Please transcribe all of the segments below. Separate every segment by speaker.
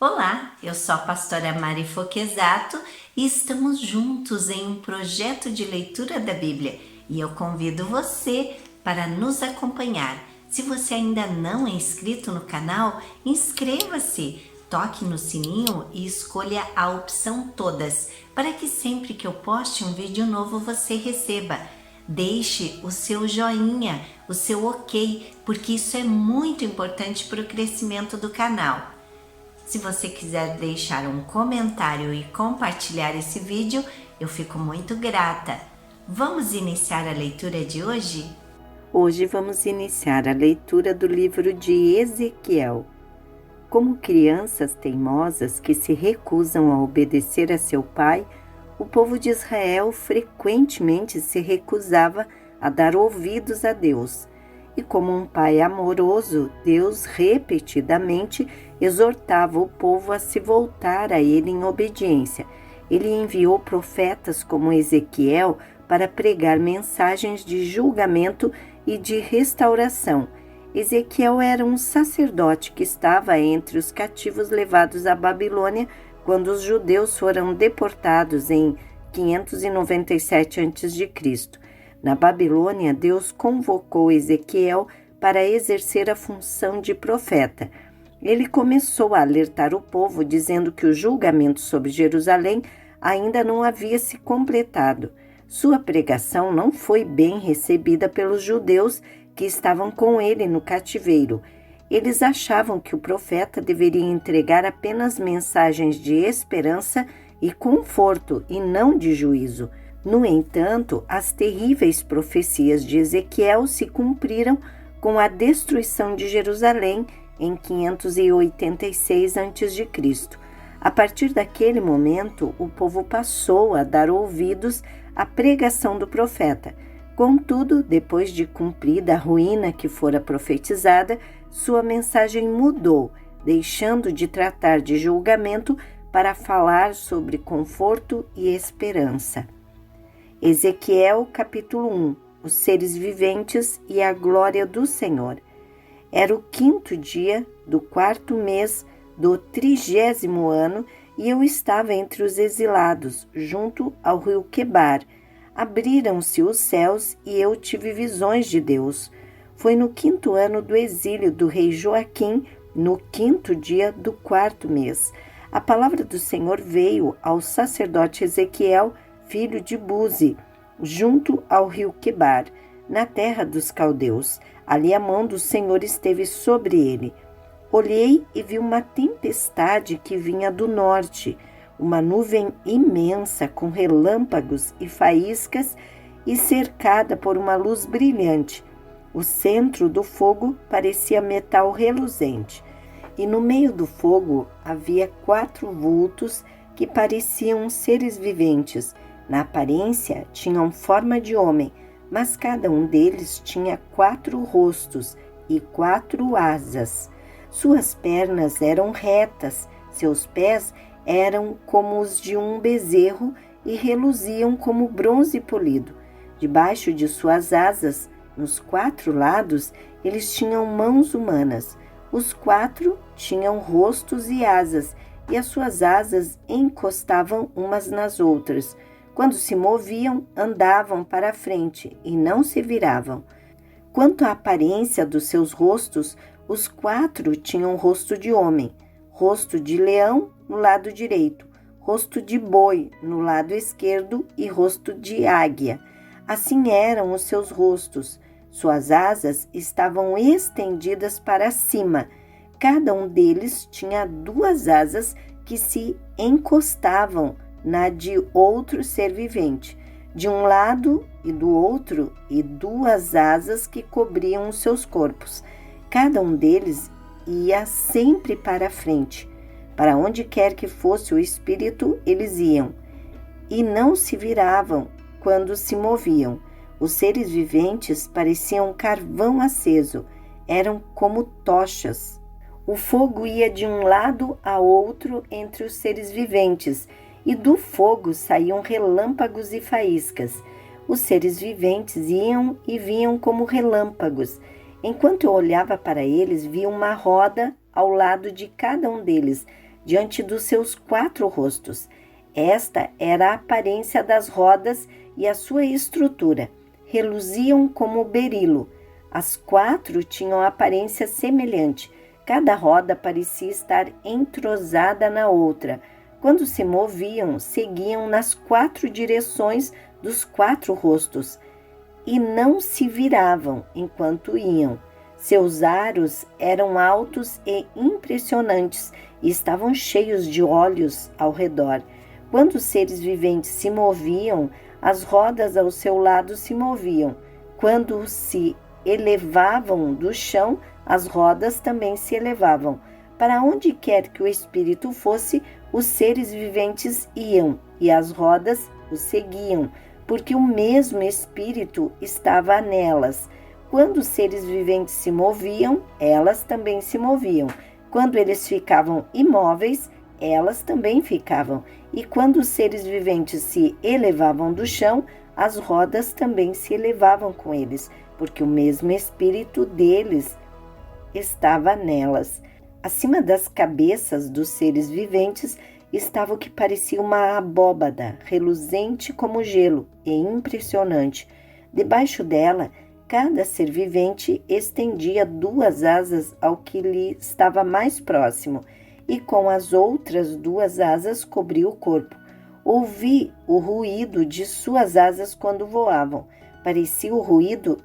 Speaker 1: Olá, eu sou a pastora Mari Foquesato e estamos juntos em um projeto de leitura da Bíblia e eu convido você para nos acompanhar. Se você ainda não é inscrito no canal, inscreva-se, toque no sininho e escolha a opção Todas, para que sempre que eu poste um vídeo novo você receba. Deixe o seu joinha, o seu ok, porque isso é muito importante para o crescimento do canal. Se você quiser deixar um comentário e compartilhar esse vídeo, eu fico muito grata. Vamos iniciar a leitura de hoje?
Speaker 2: Hoje vamos iniciar a leitura do livro de Ezequiel. Como crianças teimosas que se recusam a obedecer a seu pai, o povo de Israel frequentemente se recusava a dar ouvidos a Deus. E como um pai amoroso, Deus repetidamente exortava o povo a se voltar a ele em obediência. Ele enviou profetas como Ezequiel para pregar mensagens de julgamento e de restauração. Ezequiel era um sacerdote que estava entre os cativos levados à Babilônia quando os judeus foram deportados em 597 a.C. Na Babilônia, Deus convocou Ezequiel para exercer a função de profeta. Ele começou a alertar o povo, dizendo que o julgamento sobre Jerusalém ainda não havia se completado. Sua pregação não foi bem recebida pelos judeus que estavam com ele no cativeiro. Eles achavam que o profeta deveria entregar apenas mensagens de esperança e conforto, e não de juízo. No entanto, as terríveis profecias de Ezequiel se cumpriram com a destruição de Jerusalém em 586 a.C. A partir daquele momento, o povo passou a dar ouvidos à pregação do profeta. Contudo, depois de cumprida a ruína que fora profetizada, sua mensagem mudou, deixando de tratar de julgamento para falar sobre conforto e esperança. Ezequiel capítulo 1. Os seres viventes e a glória do Senhor. Era o 5º dia do 4º mês do 30º ano e eu estava entre os exilados, junto ao rio Quebar. Abriram-se os céus e eu tive visões de Deus. Foi no 5º ano do exílio do rei Joaquim, no 5º dia do 4º mês. A palavra do Senhor veio ao sacerdote Ezequiel, filho de Buzi, junto ao rio Quebar, na terra dos caldeus. Ali a mão do Senhor esteve sobre ele. Olhei e vi uma tempestade que vinha do norte, uma nuvem imensa com relâmpagos e faíscas e cercada por uma luz brilhante. O centro do fogo parecia metal reluzente, e no meio do fogo havia 4 vultos que pareciam seres viventes. Na aparência tinham forma de homem, mas cada um deles tinha 4 rostos e 4 asas. Suas pernas eram retas, seus pés eram como os de um bezerro e reluziam como bronze polido. Debaixo de suas asas, nos 4 lados, eles tinham mãos humanas. Os 4 tinham rostos e asas, e as suas asas encostavam umas nas outras. Quando se moviam, andavam para a frente e não se viravam. Quanto à aparência dos seus rostos, os 4 tinham rosto de homem, rosto de leão no lado direito, rosto de boi no lado esquerdo e rosto de águia. Assim eram os seus rostos. Suas asas estavam estendidas para cima. Cada um deles tinha 2 asas que se encostavam na de outro ser vivente, de um lado e do outro, e 2 asas que cobriam os seus corpos. Cada um deles ia sempre para a frente. Para onde quer que fosse o espírito, eles iam, e não se viravam quando se moviam. Os seres viventes pareciam carvão aceso, eram como tochas. O fogo ia de um lado a outro entre os seres viventes, e do fogo saíam relâmpagos e faíscas. Os seres viventes iam e vinham como relâmpagos. Enquanto eu olhava para eles, vi uma roda ao lado de cada um deles. diante dos seus 4 rostos. Esta era a aparência das rodas e a sua estrutura. Reluziam como berilo. As 4 tinham aparência semelhante. Cada roda parecia estar entrosada na outra. Quando se moviam, seguiam nas 4 direções dos 4 rostos e não se viravam enquanto iam. Seus aros eram altos e impressionantes e estavam cheios de olhos ao redor. Quando os seres viventes se moviam, as rodas ao seu lado se moviam. Quando se elevavam do chão, as rodas também se elevavam. Para onde quer que o espírito fosse, os seres viventes iam e as rodas o seguiam, porque o mesmo espírito estava nelas. Quando os seres viventes se moviam, elas também se moviam. Quando eles ficavam imóveis, elas também ficavam. E quando os seres viventes se elevavam do chão, as rodas também se elevavam com eles, porque o mesmo espírito deles estava nelas. Acima das cabeças dos seres viventes estava o que parecia uma abóbada, reluzente como gelo e impressionante. Debaixo dela, cada ser vivente estendia 2 asas ao que lhe estava mais próximo, e com as outras 2 asas cobria o corpo. Ouvi o ruído de suas asas quando voavam. Parecia o ruído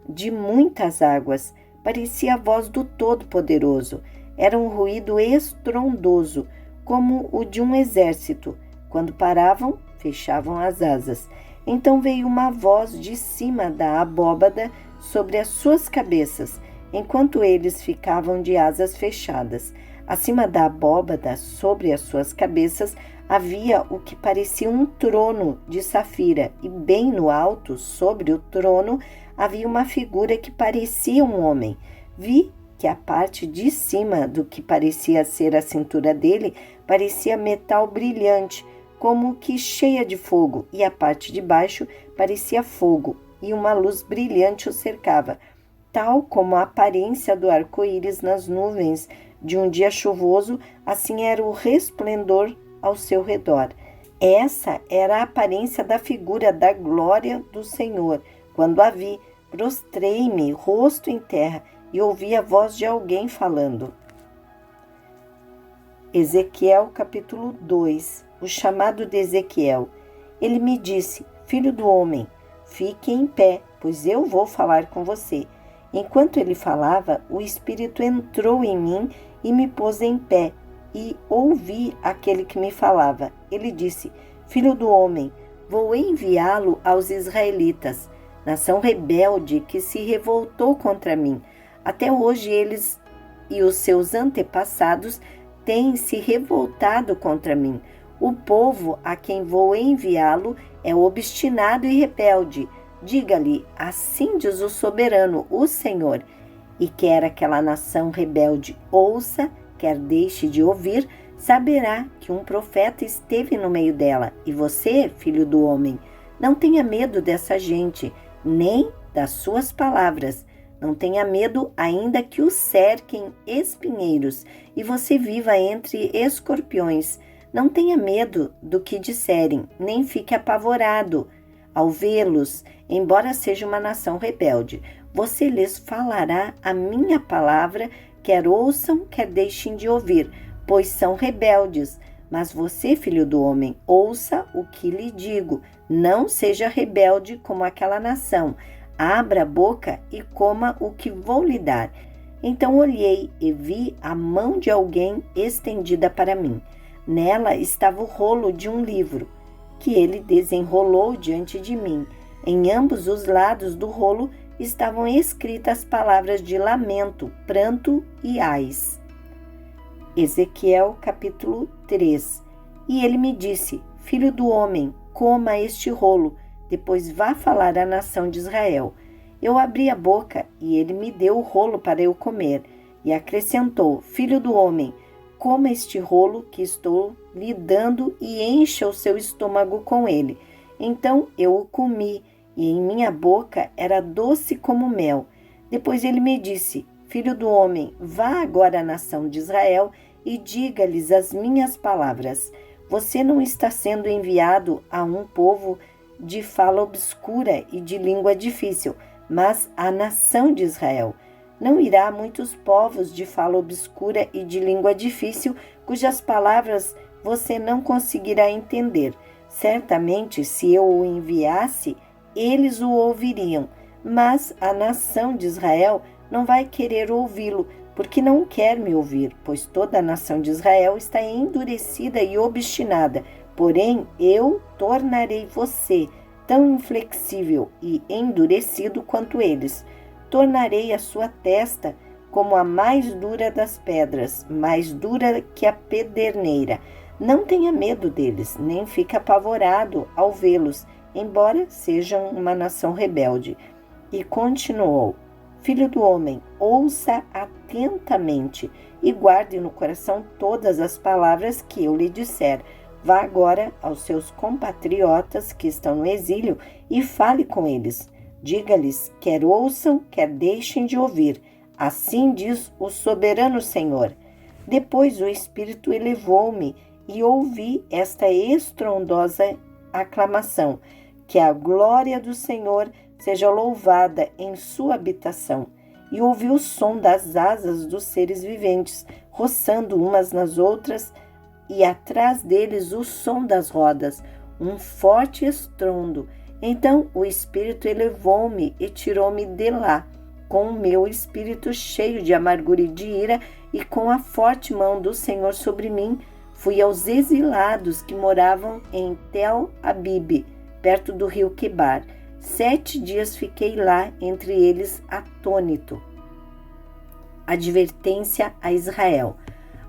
Speaker 2: de muitas águas. Parecia a voz do Todo-Poderoso. Era um ruído estrondoso, como o de um exército. Quando paravam, fechavam as asas. Então veio uma voz de cima da abóbada sobre as suas cabeças, enquanto eles ficavam de asas fechadas. Acima da abóbada, sobre as suas cabeças, havia o que parecia um trono de safira, e bem no alto, sobre o trono, havia uma figura que parecia um homem. Vi que a parte de cima do que parecia ser a cintura dele parecia metal brilhante, como que cheia de fogo, e a parte de baixo parecia fogo, e uma luz brilhante o cercava, tal como a aparência do arco-íris nas nuvens de um dia chuvoso, assim era o resplendor ao seu redor. Essa era a aparência da figura da glória do Senhor. Quando a vi, prostrei-me, rosto em terra, e ouvi a voz de alguém falando. Ezequiel capítulo 2. O chamado de Ezequiel. Ele me disse: Filho do homem, fique em pé, pois eu vou falar com você. Enquanto ele falava, o Espírito entrou em mim e me pôs em pé, e ouvi aquele que me falava. Ele disse: Filho do homem, vou enviá-lo aos israelitas, nação rebelde que se revoltou contra mim. Até hoje eles e os seus antepassados têm se revoltado contra mim. O povo a quem vou enviá-lo é obstinado e rebelde. Diga-lhe, assim diz o soberano, o Senhor. E quer aquela nação rebelde ouça, quer deixe de ouvir, saberá que um profeta esteve no meio dela. E você, filho do homem, não tenha medo dessa gente, nem das suas palavras. Não tenha medo, ainda que o cerquem espinheiros e você viva entre escorpiões. Não tenha medo do que disserem, nem fique apavorado ao vê-los, embora seja uma nação rebelde. Você lhes falará a minha palavra, quer ouçam, quer deixem de ouvir, pois são rebeldes. Mas você, filho do homem, ouça o que lhe digo. Não seja rebelde como aquela nação. Abra a boca e coma o que vou lhe dar. Então olhei e vi a mão de alguém estendida para mim. Nela estava o rolo de um livro, que ele desenrolou diante de mim. Em ambos os lados do rolo estavam escritas palavras de lamento, pranto e ais. Ezequiel capítulo 3. E ele me disse: Filho do homem, coma este rolo, depois vá falar à nação de Israel. Eu abri a boca e ele me deu o rolo para eu comer. E acrescentou: Filho do homem, coma este rolo que estou lhe dando e encha o seu estômago com ele. Então eu o comi e em minha boca era doce como mel. Depois ele me disse: Filho do homem, vá agora à nação de Israel e diga-lhes as minhas palavras. Você não está sendo enviado a um povo de fala obscura e de língua difícil, mas à nação de Israel. Não irá a muitos povos de fala obscura e de língua difícil, cujas palavras você não conseguirá entender. Certamente, se eu o enviasse, eles o ouviriam, mas a nação de Israel não vai querer ouvi-lo, porque não quer me ouvir, pois toda a nação de Israel está endurecida e obstinada. Porém, eu tornarei você tão inflexível e endurecido quanto eles. Tornarei a sua testa como a mais dura das pedras, mais dura que a pederneira. Não tenha medo deles, nem fique apavorado ao vê-los, embora sejam uma nação rebelde. E continuou: Filho do homem, ouça atentamente e guarde no coração todas as palavras que eu lhe disser. Vá agora aos seus compatriotas que estão no exílio e fale com eles. Diga-lhes, quer ouçam, quer deixem de ouvir. Assim diz o soberano Senhor. Depois o Espírito elevou-me e ouvi esta estrondosa aclamação: que a glória do Senhor seja louvada em sua habitação. E ouvi o som das asas dos seres viventes, roçando umas nas outras, e atrás deles o som das rodas, um forte estrondo. Então o Espírito elevou-me e tirou-me de lá, com o meu espírito cheio de amargura e de ira, e com a forte mão do Senhor sobre mim. Fui aos exilados que moravam em Tel Abibe, perto do rio Quebar. 7 dias fiquei lá, entre eles atônito. Advertência a Israel.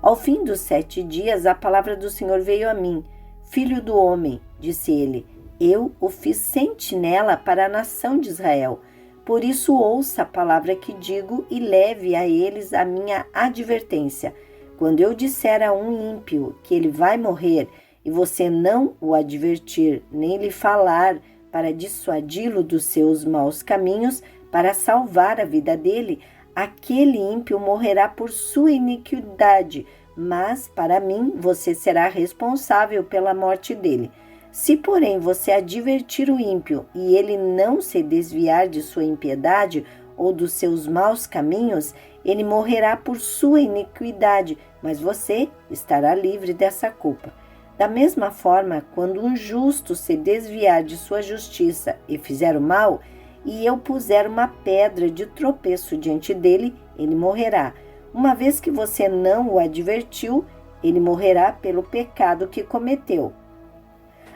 Speaker 2: Ao fim dos 7 dias, a palavra do Senhor veio a mim. Filho do homem, disse ele, eu o fiz sentinela para a nação de Israel. Por isso ouça a palavra que digo e leve a eles a minha advertência. Quando eu disser a um ímpio que ele vai morrer, e você não o advertir, nem lhe falar para dissuadi-lo dos seus maus caminhos, para salvar a vida dele, aquele ímpio morrerá por sua iniquidade, mas para mim você será responsável pela morte dele. Se, porém, você advertir o ímpio e ele não se desviar de sua impiedade ou dos seus maus caminhos, ele morrerá por sua iniquidade, mas você estará livre dessa culpa. Da mesma forma, quando um justo se desviar de sua justiça e fizer o mal, e eu puser uma pedra de tropeço diante dele, ele morrerá. Uma vez que você não o advertiu, ele morrerá pelo pecado que cometeu.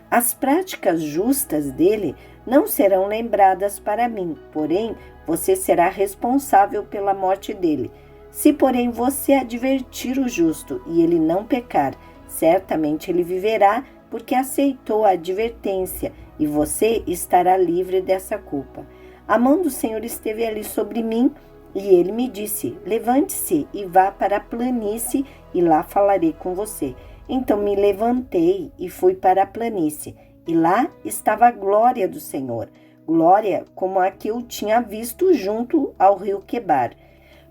Speaker 2: As práticas justas dele não serão lembradas para mim, porém, você será responsável pela morte dele. Se, porém, você advertir o justo e ele não pecar, certamente ele viverá, porque aceitou a advertência, e você estará livre dessa culpa. A mão do Senhor esteve ali sobre mim, e ele me disse, levante-se e vá para a planície, e lá falarei com você. Então me levantei e fui para a planície, e lá estava a glória do Senhor, glória como a que eu tinha visto junto ao rio Quebar.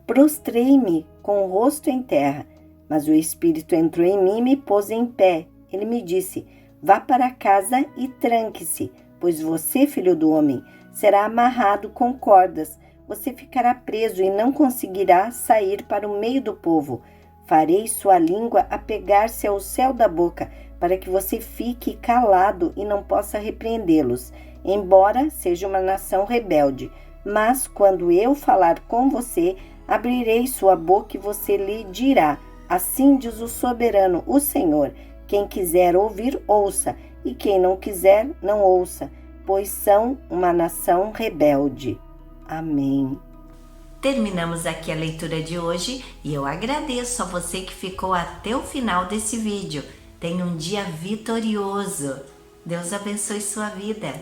Speaker 2: Prostrei-me com o rosto em terra, mas o Espírito entrou em mim e me pôs em pé. Ele me disse, vá para casa e tranque-se, pois você, filho do homem, será amarrado com cordas. Você ficará preso e não conseguirá sair para o meio do povo. Farei sua língua apegar-se ao céu da boca, para que você fique calado e não possa repreendê-los, embora seja uma nação rebelde. Mas quando eu falar com você, abrirei sua boca e você lhe dirá, assim diz o soberano, o Senhor, quem quiser ouvir, ouça, e quem não quiser, não ouça, pois são uma nação rebelde. Amém.
Speaker 1: Terminamos aqui a leitura de hoje e eu agradeço a você que ficou até o final desse vídeo. Tenha um dia vitorioso. Deus abençoe sua vida.